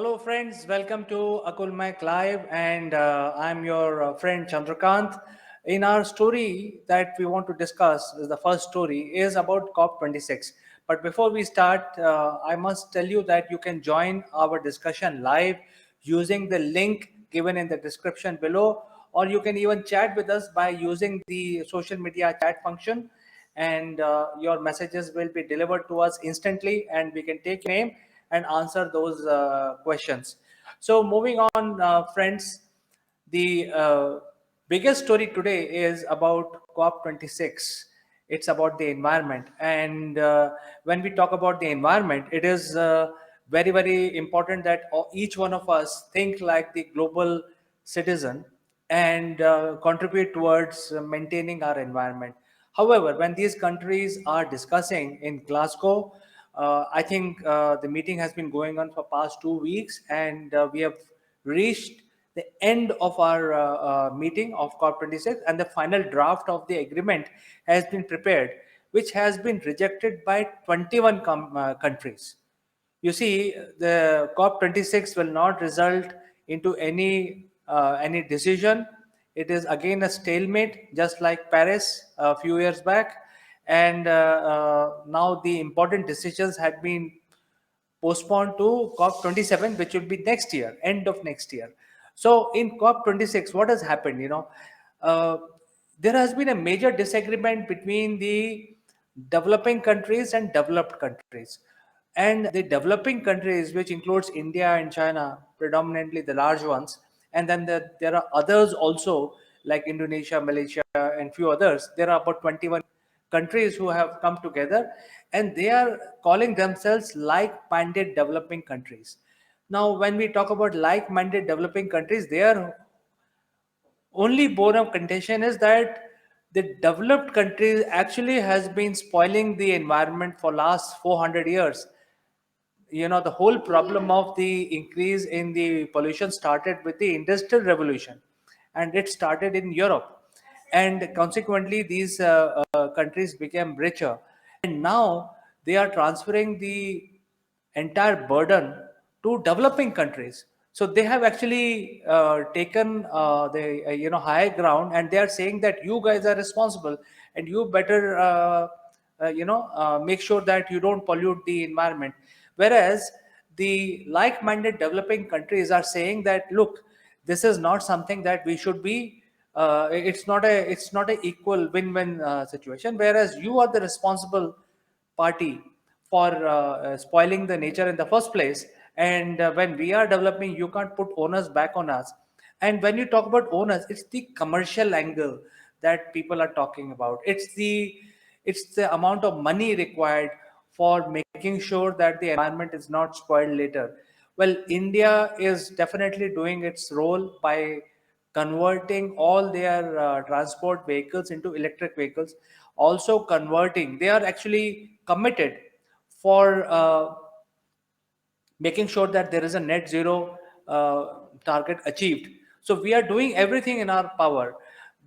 Hello, friends. Welcome to Akul Mac Live, and I'm your friend Chandrakant. In our story that we want to discuss, is the first story is about COP26. But before we start, I must tell you that you can join our discussion live using the link given in the description below, or you can even chat with us by using the social media chat function, and your messages will be delivered to us instantly, and we can take your name and answer those questions. So moving on, friends, the biggest story today is about COP26. It's about the environment, and when we talk about the environment, it is very, very important that each one of us think like the global citizen and contribute towards maintaining our environment. However, when these countries are discussing in Glasgow, I think the meeting has been going on for past 2 weeks, and we have reached the end of our meeting of COP26, and the final draft of the agreement has been prepared, which has been rejected by 21 countries. You see, the COP26 will not result into any decision. It is again a stalemate, just like Paris a few years back, and now the important decisions had been postponed to COP27, which will be next year, end of next year. So in COP26, what has happened? Uh, there has been a major disagreement between the developing countries and developed countries. And the developing countries, which includes India and China, predominantly the large ones, and then there are others also like Indonesia, Malaysia, and few others. There are about 21 countries who have come together, and they are calling themselves like-minded developing countries. Now, when we talk about like-minded developing countries, their only bone of contention is that the developed countries actually has been spoiling the environment for last 400 years. The whole problem of the increase in the pollution started with the industrial revolution, and it started in Europe, and consequently these countries became richer, and now they are transferring the entire burden to developing countries. So they have actually taken the high ground, and they are saying that you guys are responsible, and you better make sure that you don't pollute the environment. Whereas the like-minded developing countries are saying that, look, this is not something that we should be. It's not a equal win-win situation. Whereas you are the responsible party for spoiling the nature in the first place, and when we are developing, you can't put onus back on us. And when you talk about owners, it's the commercial angle that people are talking about. It's the amount of money required for making sure that the environment is not spoiled later. Well, India is definitely doing its role by converting all their transport vehicles into electric vehicles. Also converting, they are actually committed for making sure that there is a net zero target achieved. So we are doing everything in our power,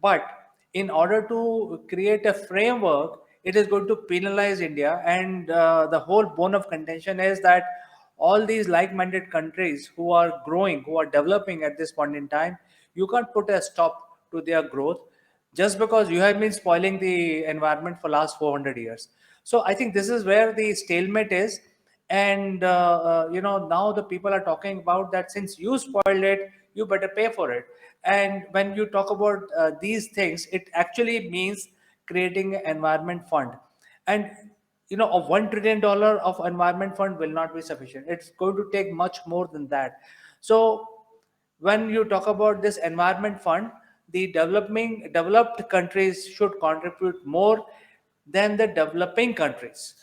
but in order to create a framework, it is going to penalize India. And the whole bone of contention is that all these like-minded countries who are growing, who are developing at this point in time, you can't put a stop to their growth just because you have been spoiling the environment for last 400 years. So I think this is where the stalemate is. And now the people are talking about that, since you spoiled it, you better pay for it. And when you talk about these things, it actually means creating an environment fund. And a $1 trillion of environment fund will not be sufficient. It's going to take much more than that. So when you talk about this environment fund, the developed countries should contribute more than the developing countries.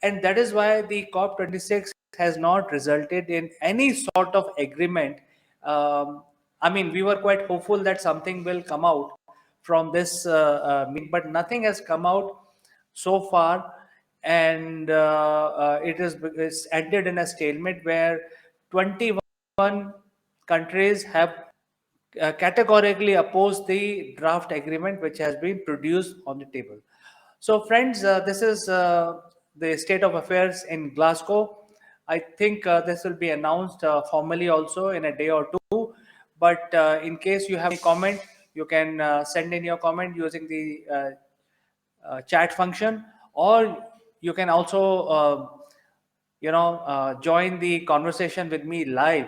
And that is why the COP26 has not resulted in any sort of agreement. I mean, we were quite hopeful that something will come out from this meeting, but nothing has come out so far. And it's ended in a stalemate where 21 countries have categorically opposed the draft agreement which has been produced on the table. So, friends, this is the state of affairs in Glasgow. I think this will be announced formally also in a day or two. But in case you have any comment, you can send in your comment using the chat function, or you can also join the conversation with me live